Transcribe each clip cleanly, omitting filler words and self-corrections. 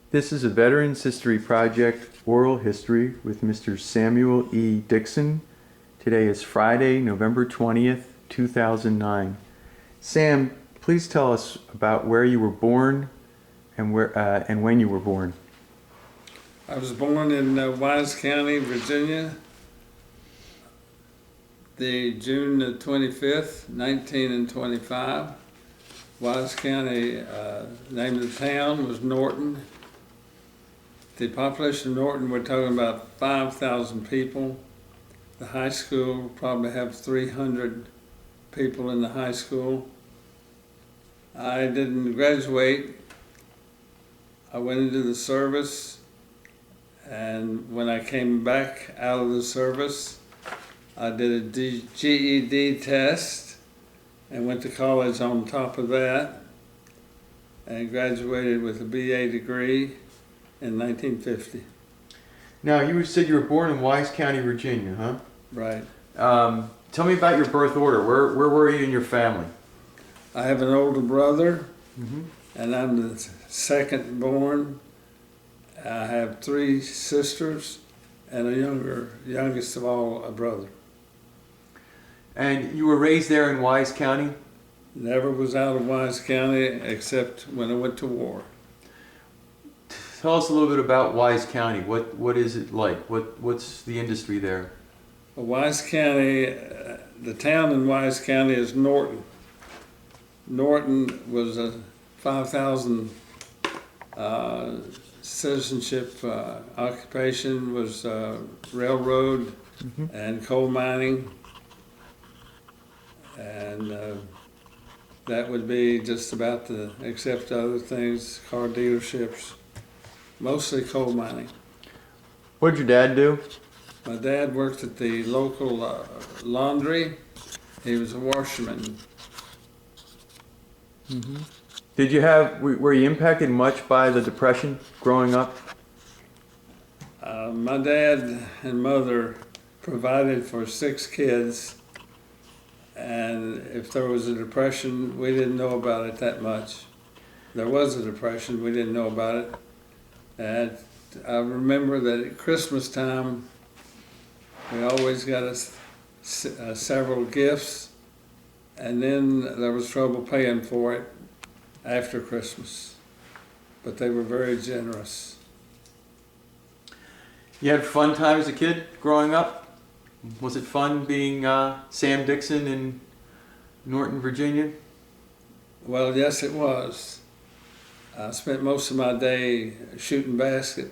This is a Veterans History Project Oral History with Mr. Samuel E. Dixon. Today is Friday, November 20th, 2009. Sam, please tell us about where you were born and when you were born. I was born in Wise County, Virginia, the June 25th, 1925. Wise County, name of the town was Norton. The population of Norton, we're talking about 5,000 people. The high school probably have 300 people in the high school. I didn't graduate. I went into the service, and when I came back out of the service, I did a GED test and went to college on top of that and graduated with a BA degree in 1950. Now, you said you were born in Wise County, Virginia, huh? Right. Tell me about your birth order. Where were you in your family? I have an older brother, and I'm the second born. I have 3 sisters and a youngest of all, a brother. And you were raised there in Wise County? Never was out of Wise County except when I went to war. Tell us a little bit about Wise County. What is it like? What's the industry there? Wise County, the town in Wise County is Norton. Norton was a 5,000 citizenship occupation, was railroad and coal mining. And that would be just about except other things, car dealerships, mostly coal mining. What did your dad do? My dad worked at the local laundry. He was a washerman. Were you impacted much by the Depression growing up? My dad and mother provided for 6 kids, and if there was a depression, we didn't know about it that much. There was a depression, we didn't know about it. And I remember that at Christmas time, we always got us several gifts, and then there was trouble paying for it after Christmas. But they were very generous. You had fun time as a kid growing up? Was it fun being Sam Dixon in Norton, Virginia? Well, yes, it was. I spent most of my day shooting baskets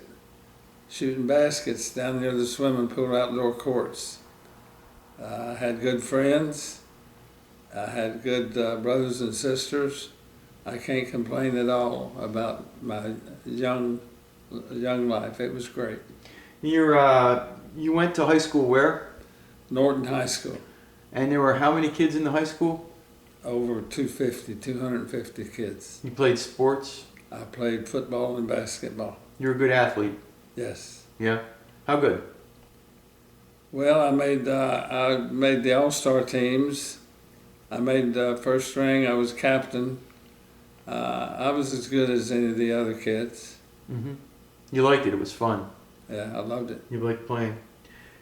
down near the swimming pool outdoor courts. I had good friends. I had good brothers and sisters. I can't complain at all about my young life. It was great. You went to high school where? Norton High School. And there were how many kids in the high school? Over 250 kids. You played sports? I played football and basketball. You're a good athlete. Yes. Yeah? How good? Well, I made the all-star teams. I made first string. I was captain. I was as good as any of the other kids. You liked it. It was fun. Yeah, I loved it. You liked playing.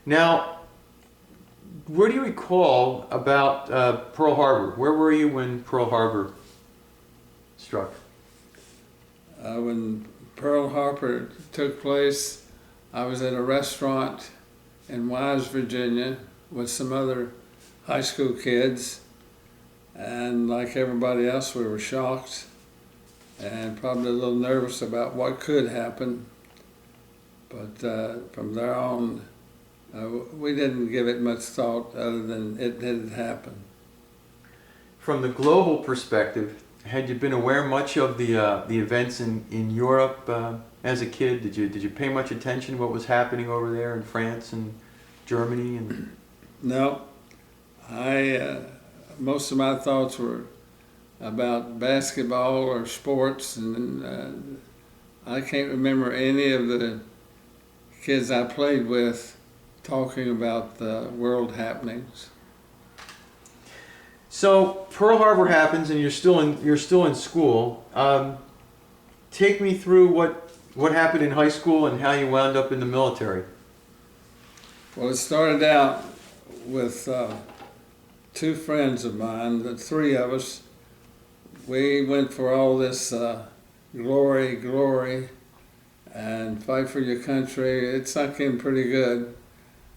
Now, what do you recall about Pearl Harbor? Where were you when Pearl Harbor struck? When Pearl Harbor took place, I was at a restaurant in Wise, Virginia, with some other high school kids, and like everybody else, we were shocked and probably a little nervous about what could happen. But from there on, we didn't give it much thought other than it did happen. From the global perspective, had you been aware much of the events in Europe as a kid? Did you pay much attention to what was happening over there in France and Germany? And No, most of my thoughts were about basketball or sports, and I can't remember any of the kids I played with talking about the world happenings. So Pearl Harbor happens, and you're still in school. Take me through What happened in high school and how you wound up in the military? Well, it started out with two friends of mine, the three of us. We went for all this glory, and fight for your country. It sunk in pretty good.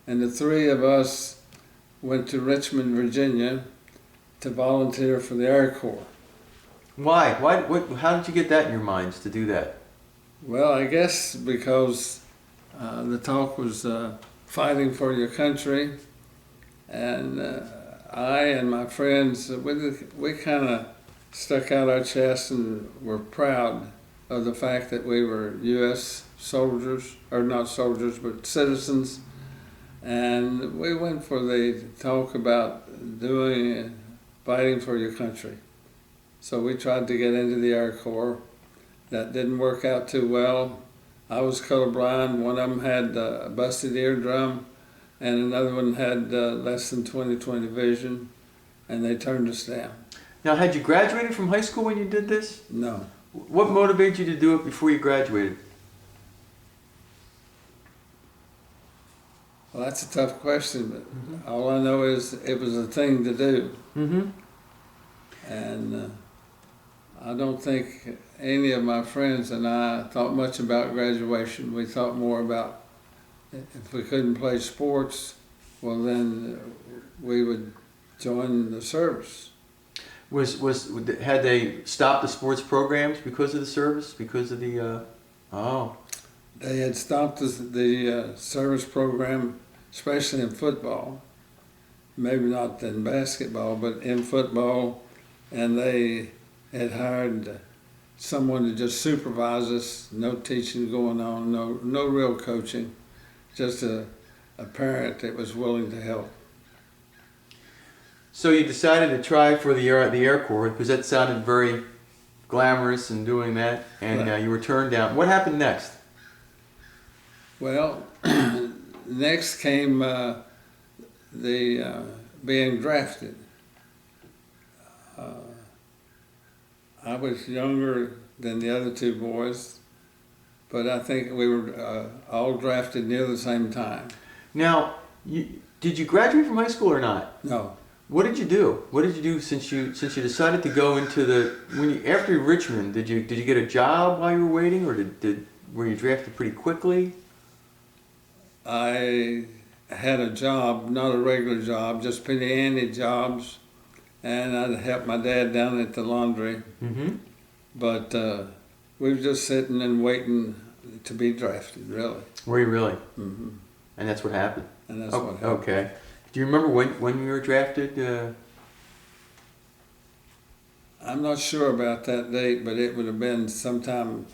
And the three of us went to Richmond, Virginia to volunteer for the Air Corps. Why? How did you get that in your minds to do that? Well, I guess because the talk was fighting for your country, and I and my friends, we kind of stuck out our chests and were proud of the fact that we were U.S. soldiers, or not soldiers, but citizens. And we went for the talk about fighting for your country. So we tried to get into the Air Corps. That didn't work out too well. I was colorblind. One of them had a busted eardrum, and another one had less than 20/20 vision, and they turned us down. Now, had you graduated from high school when you did this? No. What motivated you to do it before you graduated? Well, that's a tough question, but all I know is it was a thing to do. Mm-hmm. And I don't think any of my friends and I thought much about graduation. We thought more about if we couldn't play sports, well then we would join the service. Had they stopped the sports programs because of the service? Because of the They had stopped the service program, especially in football. Maybe not in basketball, but in football. And they had hired someone to just supervise us, no teaching going on, no real coaching, just a parent that was willing to help. So you decided to try for the Air Corps because that sounded very glamorous and doing that, and Right. you were turned down. What happened next? Well, next came being drafted. I was younger than the other two boys, but I think we were all drafted near the same time. Now, did you graduate from high school or not? No, What did you do? What did you do since you decided to go into after Richmond? Did you get a job while you were waiting, or were you drafted pretty quickly? I had a job, not a regular job, just penny ante jobs, and I'd help my dad down at the laundry. Mm-hmm. But we were just sitting and waiting to be drafted, really. Were you really? Mm-hmm. And that's what happened. And that's what happened. Okay. Do you remember when you were drafted? I'm not sure about that date, but it would have been sometime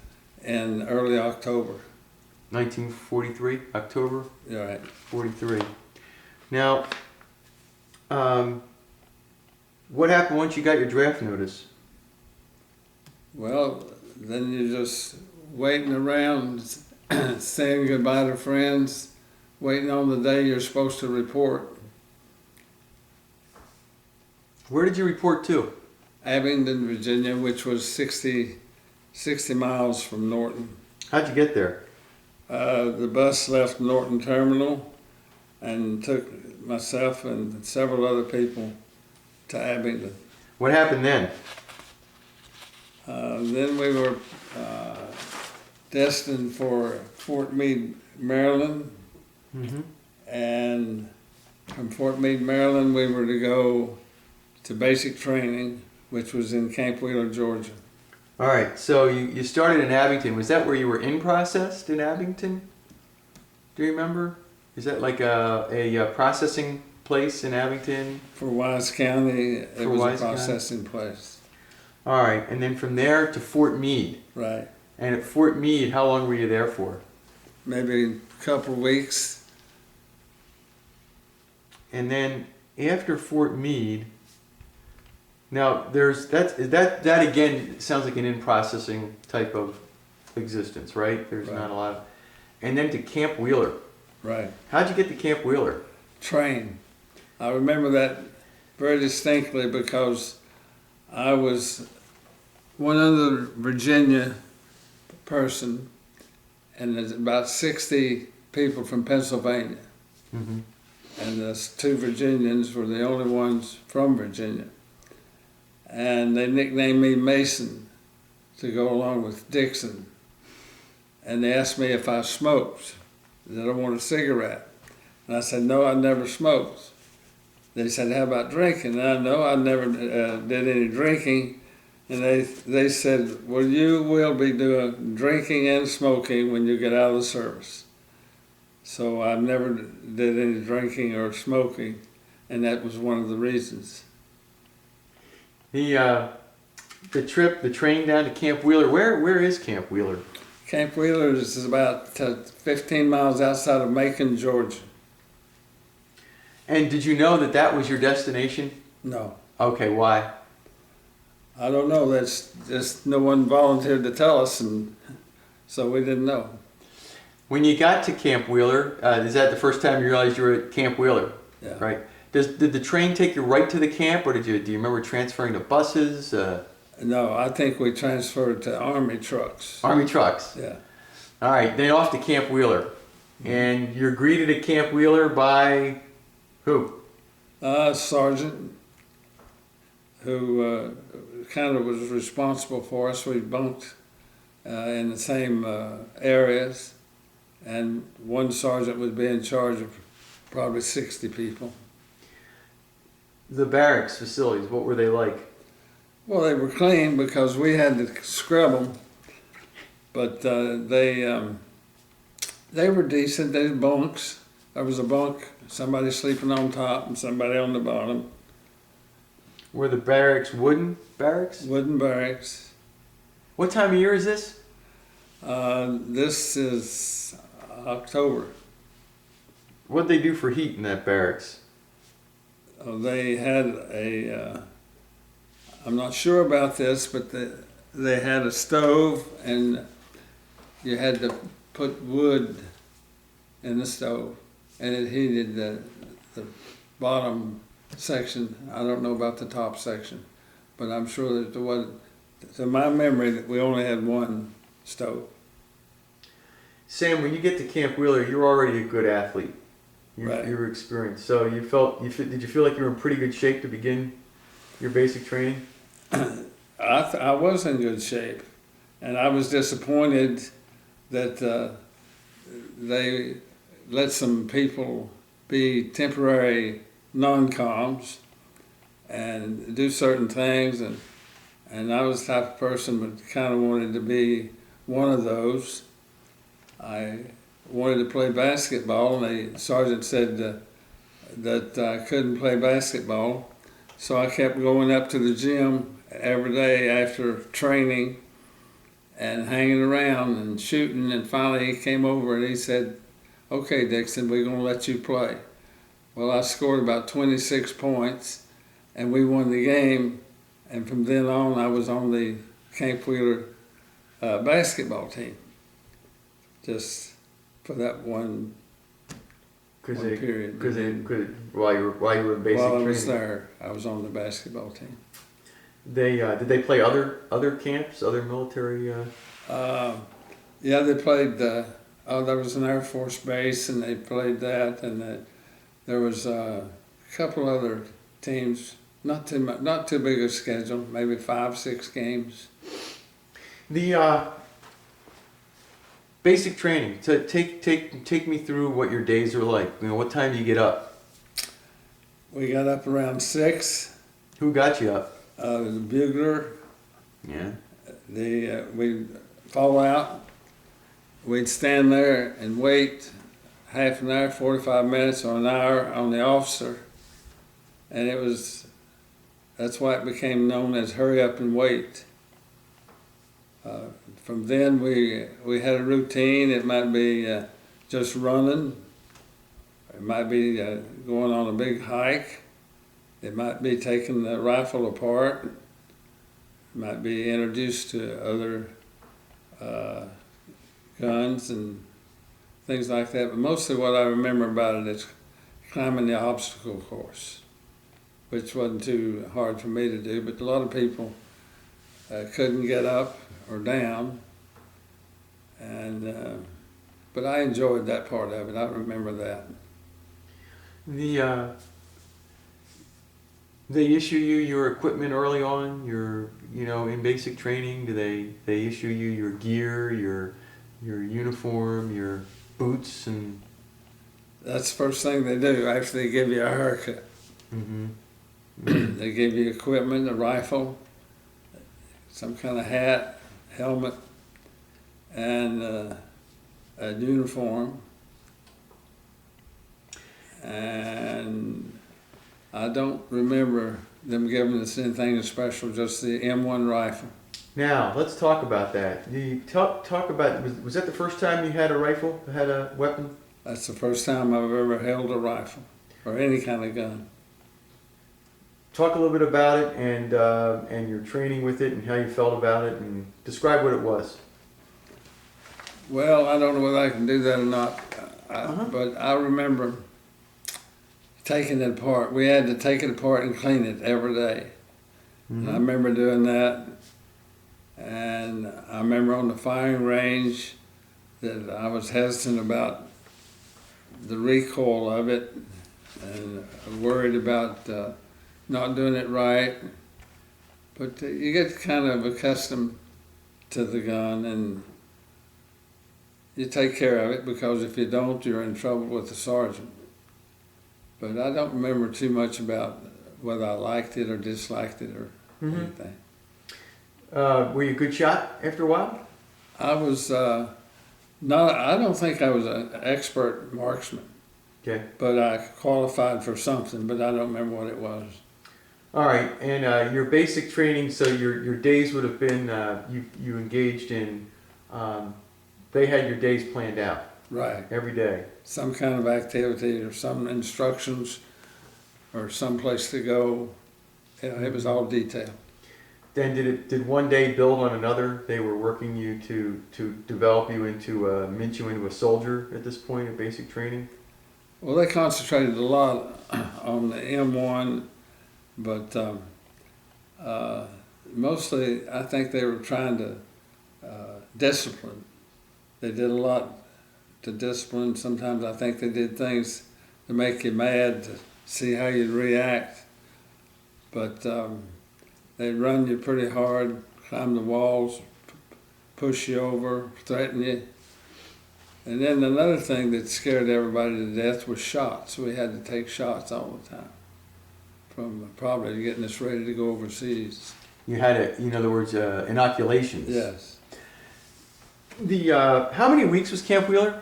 in early October. 1943, October You're right. 43. Now, what happened once you got your draft notice? Well, then you're just waiting around, saying goodbye to friends, waiting on the day you're supposed to report. Where did you report to? Abingdon, Virginia, which was 60 miles from Norton. How'd you get there? The bus left Norton Terminal and took myself and several other people to Abingdon. What happened then? Then we were destined for Fort Meade, Maryland, Mm-hmm. and from Fort Meade, Maryland, we were to go to basic training, which was in Camp Wheeler, Georgia. All right, so you started in Abington. Was that where you were in processed in Abington? Do you remember? Is that like a processing place in Abington? For Wise County, it For was Wise a County? processing place. All right, and then from there to Fort Meade. Right. And at Fort Meade, how long were you there for? Maybe a couple of weeks. And then after Fort Meade, now that again sounds like an in-processing type of existence, right? There's Right. not a lot of, and then to Camp Wheeler. Right. How'd you get to Camp Wheeler? Train. I remember that very distinctly because I was one other Virginia person, and there's about 60 people from Pennsylvania. Mm-hmm. And the 2 Virginians were the only ones from Virginia. And they nicknamed me Mason to go along with Dixon. And they asked me if I smoked, that I wanted a cigarette. And I said, no, I never smoked. They said, how about drinking? And I know I never did any drinking. And they said, well, you will be doing drinking and smoking when you get out of the service. So I never did any drinking or smoking, and that was one of the reasons. The train down to Camp Wheeler. Where is Camp Wheeler? Camp Wheeler is about 15 miles outside of Macon, Georgia. And did you know that was your destination? No. Okay, why? I don't know. That's just no one volunteered to tell us, and so we didn't know. When you got to Camp Wheeler, is that the first time you realized you were at Camp Wheeler? Yeah. Right. Did the train take you right to the camp, or do you remember transferring to buses? No, I think we transferred to Army trucks. Army trucks. Yeah. All right, then off to Camp Wheeler. And you're greeted at Camp Wheeler by who? Sergeant, who kind of was responsible for us. We bunked in the same areas, and one sergeant would be in charge of probably 60 people. The barracks facilities, what were they like? Well, they were clean because we had to scrub them, but they were decent. They were bunks. There was a bunk, somebody sleeping on top and somebody on the bottom. Were the barracks wooden barracks? Wooden barracks. What time of year is this? This is October. What'd they do for heat in that barracks? They had I'm not sure about this, but they had a stove, and you had to put wood in the stove, and it heated the bottom section. I don't know about the top section, but I'm sure that there was, to my memory, that we only had one stove. Sam, when you get to Camp Wheeler, you're already a good athlete. Right. You were experienced. So did you feel like you were in pretty good shape to begin your basic training? I was in good shape, and I was disappointed that they let some people be temporary non-coms and do certain things, and I was the type of person that kind of wanted to be one of those. I wanted to play basketball, and the sergeant said that I couldn't play basketball, so I kept going up to the gym every day after training and hanging around and shooting, and finally he came over and he said, okay, Dixon, we're going to let you play. Well, I scored about 26 points, and we won the game, and from then on I was on the Camp Wheeler basketball team, just for that one period. While you were in basic While I training. was there, I was on the basketball team. Did they play other camps, other military? Yeah, they played. There was an Air Force base, and they played that, and there was a couple other teams. Not too big a schedule. Maybe 5-6 games. The basic training. So take me through what your days are like. What time do you get up? We got up around 6. Who got you up? The bugler. Yeah. We'd fall out. We'd stand there and wait half an hour, 45 minutes, or an hour on the officer, and that's why it became known as hurry up and wait. From then we had a routine. It might be just running. It might be going on a big hike. It might be taking the rifle apart. It might be introduced to other guns and things like that. But mostly what I remember about it is climbing the obstacle course, which wasn't too hard for me to do, but a lot of people couldn't get up or down. And but I enjoyed that part of it. I remember that. They issue you your equipment early on. In basic training. Do they issue you your gear, your uniform, your boots, and That's the first thing they do after they give you a haircut. mm-hmm. They give you equipment, a rifle, some kind of hat, helmet, and a uniform. And I don't remember them giving us anything special, just the M1 rifle. Now let's talk about that. You talk about was that the first time you had a rifle, had a weapon? That's the first time I've ever held a rifle or any kind of gun. Talk a little bit about it and your training with it and how you felt about it, and describe what it was. Well, I don't know whether I can do that or not, but I remember taking it apart. We had to take it apart and clean it every day. Mm-hmm. And I remember doing that. And I remember on the firing range that I was hesitant about the recoil of it and worried about not doing it right. But you get kind of accustomed to the gun and you take care of it, because if you don't, you're in trouble with the sergeant. But I don't remember too much about whether I liked it or disliked it or anything. Were you a good shot after a while? I was I don't think I was an expert marksman, Okay. but I qualified for something, but I don't remember what it was. All right, and your basic training. So your days would have been you engaged in. They had your days planned out Right. every day. Some kind of activity or some instructions or some place to go. It was all detailed. Then did one day build on another? They were working you to develop you into mint you into a soldier at this point of basic training. Well, they concentrated a lot on the M1, but mostly I think they were trying to discipline. They did a lot to discipline. Sometimes I think they did things to make you mad, to see how you'd react. But they'd run you pretty hard, climb the walls, push you over, threaten you. And then another thing that scared everybody to death was shots. We had to take shots all the time, from probably getting us ready to go overseas. You had in other words, inoculations. Yes. How many weeks was Camp Wheeler?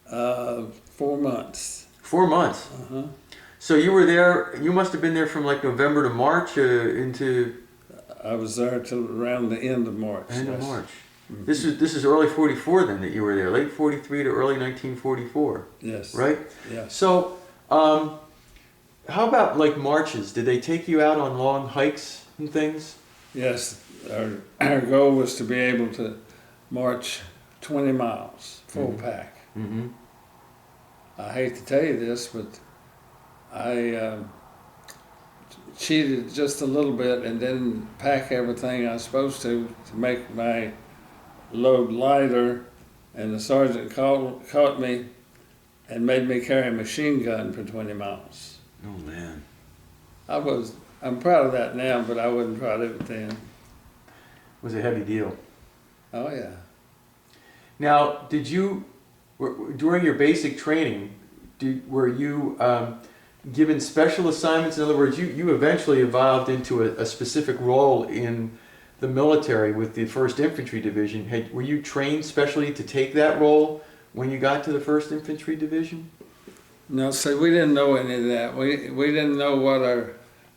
4 months. 4 months. Uh-huh. So you were there. You must have been there from like November to March into. I was there till around the end of March. End of Yes. March. Mhm. This is early '44 then that you were there, late '43 to early 1944, Yes. right? Yes. So, how about like marches? Did they take you out on long hikes and things? Yes. Our goal was to be able to march 20 miles, full pack. Mm-hmm. I hate to tell you this, but I cheated just a little bit and didn't pack everything I was supposed to make my load lighter, and the sergeant caught me and made me carry a machine gun for 20 miles. Oh man. I'm proud of that now, but I wasn't proud of it then. It was a heavy deal. Oh yeah. Now, during your basic training, were you given special assignments? In other words, you eventually evolved into a specific role in the military with the 1st Infantry Division. Were you trained specially to take that role when you got to the 1st Infantry Division? No, see, we didn't know any of that. We didn't know what our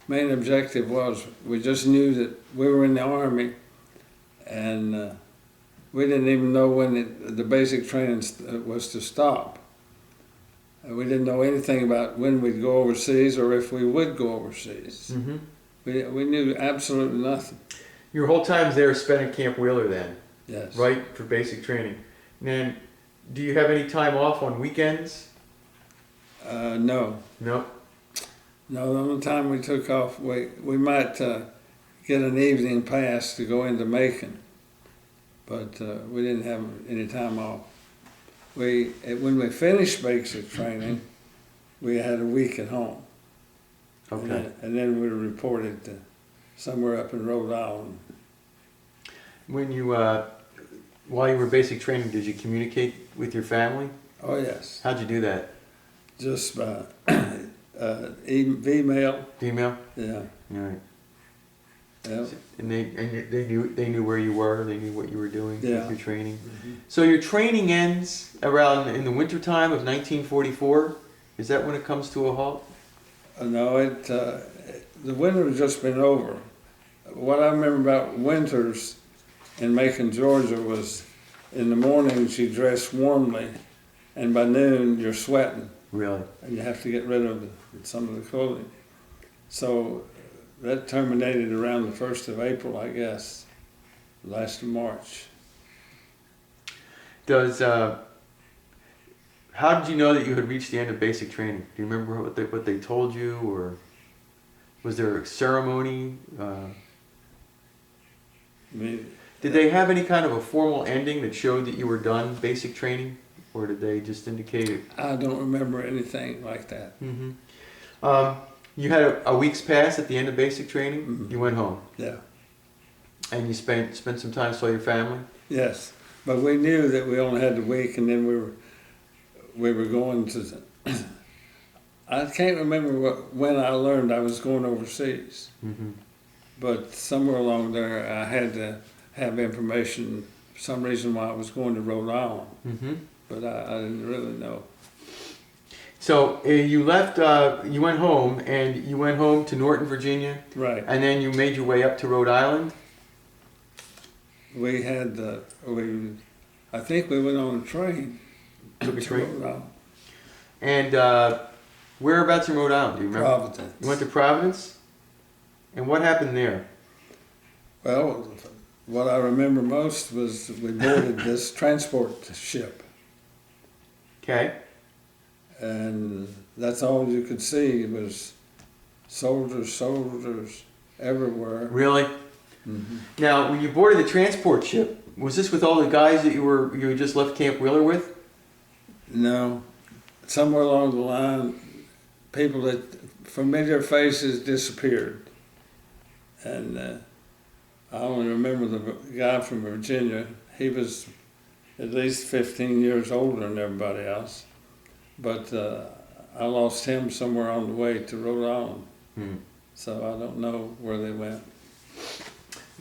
main objective was. We just knew that we were in the Army, and we didn't even know when the basic training was to stop. We didn't know anything about when we'd go overseas or if we would go overseas. Mm-hmm. We knew absolutely nothing. Your whole time there spent at Camp Wheeler then, Yes. right, for basic training. And do you have any time off on weekends? No. No. No, the only time we took off, we might get an evening pass to go into Macon, but we didn't have any time off. when we finished basic training, we had a week at home. Okay. And then we were reported to somewhere up in Rhode Island. When you, while you were basic training, did you communicate with your family? Oh, yes. How'd you do that? Just by email. Email? Yeah. All right. Yeah. And they knew where you were. They knew what you were doing with Yeah. your training. So your training ends around in the wintertime of 1944. Is that when it comes to a halt? No, the winter had just been over. What I remember about winters in Macon, Georgia was in the mornings you dress warmly, and by noon you're sweating, Really? and you have to get rid of some of the clothing. So that terminated around the 1st of April, I guess, last of March. How did you know that you had reached the end of basic training? Do you remember what they told you, or was there a ceremony? I mean, Did they have any kind of a formal ending that showed that you were done basic training, or did they just indicate it? I don't remember anything like that. Mm-hmm. You had a week's pass at the end of basic training. Mhm. You went home, Yeah. and you spent some time with your family. Yes, but we knew that we only had the week, and then we were going to. I can't remember when I learned I was going overseas, Mm-hmm. but somewhere along there I had to have information. For some reason why I was going to Rhode Island, Mm-hmm. but I didn't really know. So you left. You went home, and you went home to Norton, Virginia, Right. and then you made your way up to Rhode Island. We had I think we went on a train. Took a to train? Rhode Island. And whereabouts in Rhode Island? Do you remember? Providence. You went to Providence? And what happened there? Well, what I remember most was we boarded this transport ship, Okay. and that's all you could see was soldiers everywhere. Really? Mm-hmm. Now, when you boarded the transport ship, was this with all the guys that you had just left Camp Wheeler with? No, somewhere along the line, people that familiar faces disappeared, and I only remember the guy from Virginia. He was at least 15 years older than everybody else, but I lost him somewhere on the way to Rhode Island, so I don't know where they went.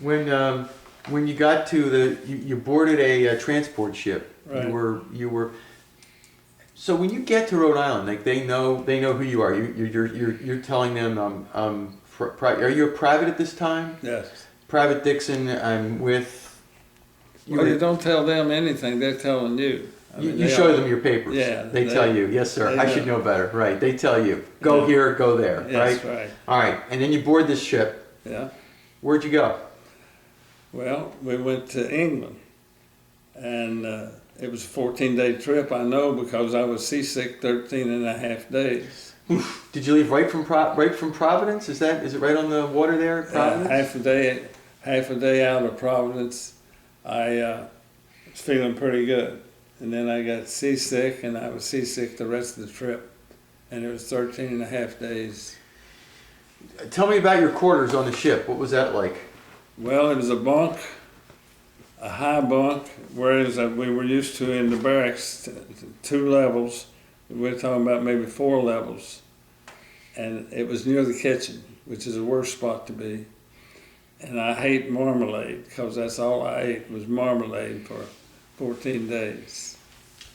When you got to you boarded a transport ship. Right. You were. So when you get to Rhode Island, like they know who you are. You're telling them are you a private at this time? Yes. Private Dixon. I'm with. Well, you don't tell them anything; they're telling you. I mean, You they show all- them your papers. Yeah, They tell you, yes, sir. they I know. should know better. Right. They tell you, go Yeah. here, go there. Yes, Right. right. All right. And then you board this ship. Yeah. Where'd you go? Well, we went to England, and it was a 14-day trip. I know because I was seasick 13 and a half days. Did you leave right from Providence? Is it right on the water there, Providence? Half a day out of Providence, I was feeling pretty good, and then I got seasick, and I was seasick the rest of the trip, and it was 13 and a half days. Tell me about your quarters on the ship. What was that like? Well, it was a bunk, a high bunk, whereas we were used to in the barracks, 2 levels. We're talking about maybe 4 levels. And it was near the kitchen, which is the worst spot to be. And I hate marmalade, because that's all I ate was marmalade for 14 days.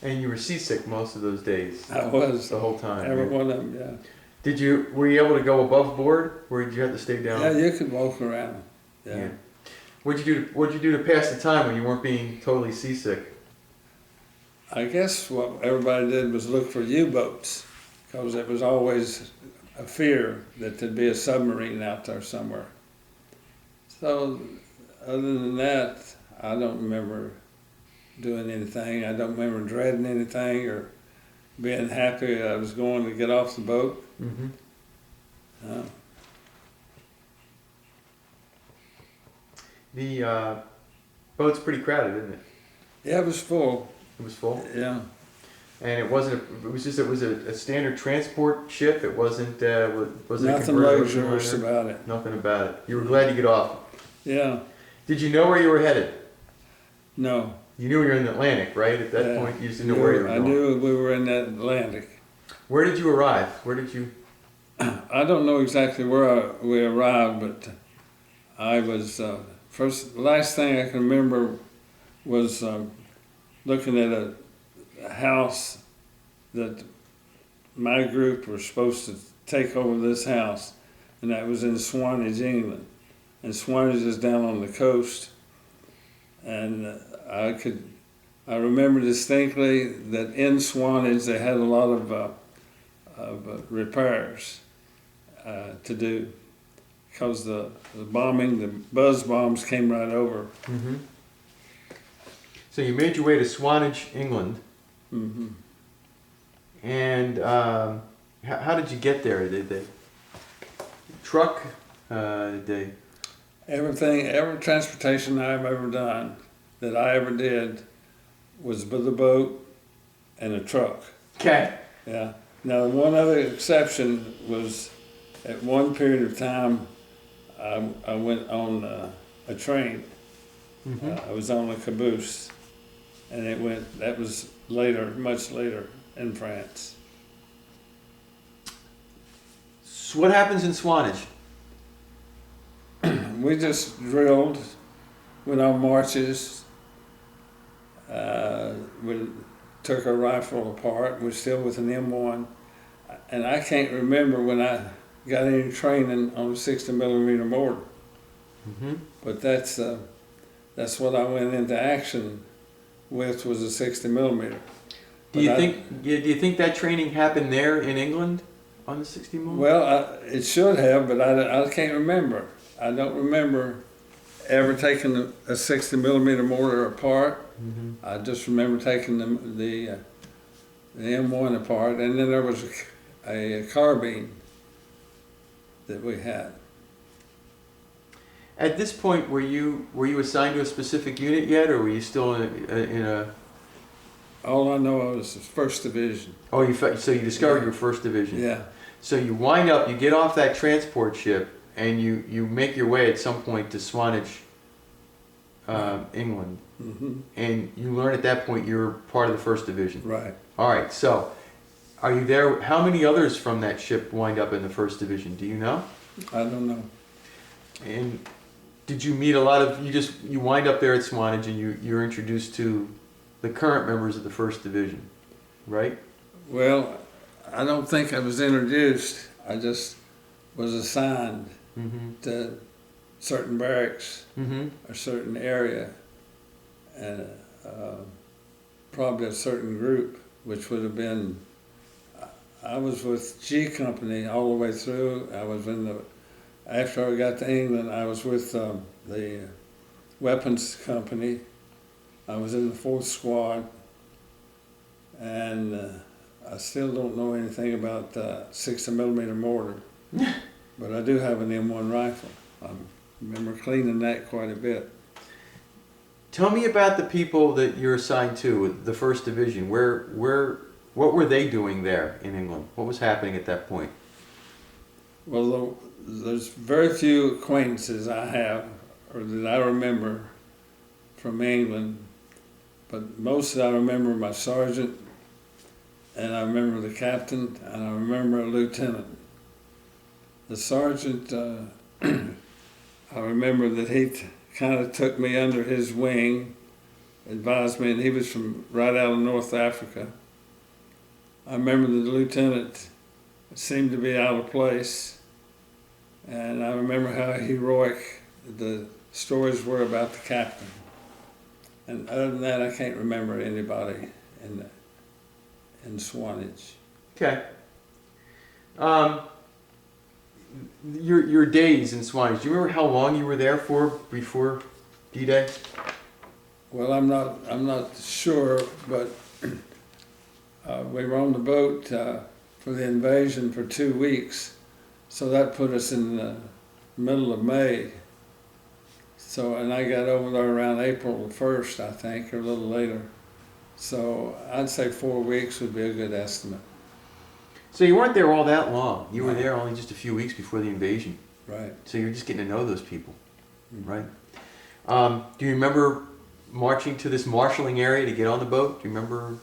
And you were seasick most of those days. I was. The whole time. Every yeah. one of them, yeah. Were you able to go above board, or did you have to stay down? Yeah, you could walk around. Yeah. What'd you do to pass the time when you weren't being totally seasick? I guess what everybody did was look for U-boats, because it was always a fear that there'd be a submarine out there somewhere. So, other than that, I don't remember doing anything. I don't remember dreading anything or being happy I was going to get off the boat. Mm-hmm. No. The boat's pretty crowded, isn't it? Yeah, it was full. It was full. Yeah. And it wasn't. It was just. It was a standard transport ship. It wasn't. Wasn't a Nothing converted luxurious liner? about it. Nothing about it. You were glad to get off. Yeah, Did you know where you were headed? no. You knew you were in the Atlantic, right? At that Yeah. point, you just didn't know where you were I going. knew we were in the Atlantic. Where did you arrive? Where did you? I don't know exactly where we arrived, but I was last thing I can remember was looking at a house that my group were supposed to take over this house, and that was in Swanage, England. And Swanage is down on the coast, and I remember distinctly that in Swanage they had a lot of repairs to do, because the bombing, the buzz bombs came right over. Mm-hmm. So you made your way to Swanage, England, Mm-hmm. and how did you get there? Did they truck? Did they? Every transportation I've ever done, that I ever did, was with a boat and a truck. Okay. Yeah. Now, one other exception was at one period of time, I went on a train. Mm-hmm. I was on a caboose, and that was later, much later in France. So what happens in Swanage? We just drilled, went on marches. We took our rifle apart. We're still with an M1, and I can't remember when I got any training on a 60mm mortar. Mm-hmm. But that's what I went into action with, was a 60mm. Do you think that training happened there in England on the 60mm? Well, it should have, but I can't remember. I don't remember ever taking a 60mm mortar apart. Mm-hmm. I just remember taking the M1 apart, and then there was a carbine that we had. At this point, were you assigned to a specific unit yet, or were you still in a? All I know was the 1st Division. Oh, so you discovered your 1st Division. Yeah. So you wind up, you get off that transport ship, and you make your way at some point to Swanage, England, Mm-hmm. and you learn at that point you're part of the 1st Division. Right. All right. So, are you there? How many others from that ship wind up in the 1st Division? Do you know? I don't know. And did you meet a lot of? You wind up there at Swanage, and you're introduced to the current members of the 1st Division, right? Well, I don't think I was introduced. I just was assigned Mm-hmm. to certain barracks Mm-hmm. or certain area, and probably a certain group, which would have been. I was with G Company all the way through. I was after I got to England, I was with the weapons company. I was in the 4th Squad, and I still don't know anything about 60mm mortar, but I do have an M1 rifle. I remember cleaning that quite a bit. Tell me about the people that you're assigned to, the 1st Division. What were they doing there in England? What was happening at that point? Well, there's very few acquaintances I have, or that I remember, from England, but mostly I remember my sergeant, and I remember the captain, and I remember a lieutenant. The sergeant, I remember that he kind of took me under his wing, advised me, and he was from right out of North Africa. I remember the lieutenant seemed to be out of place, and I remember how heroic the stories were about the captain. And other than that, I can't remember anybody in Swanage. Okay. Your days in Swanage. Do you remember how long you were there for before D-Day? Well, I'm not sure, but we were on the boat for the invasion for 2 weeks, so that put us in the middle of May. So, and I got over there around April the 1st, I think, or a little later. So I'd say 4 weeks would be a good estimate. So you weren't there all that long. You were Right. there only just a few weeks before the invasion. Right. So you're just getting to know those people, Mhm. right? Do you remember marching to this marshalling area to get on the boat? Do you remember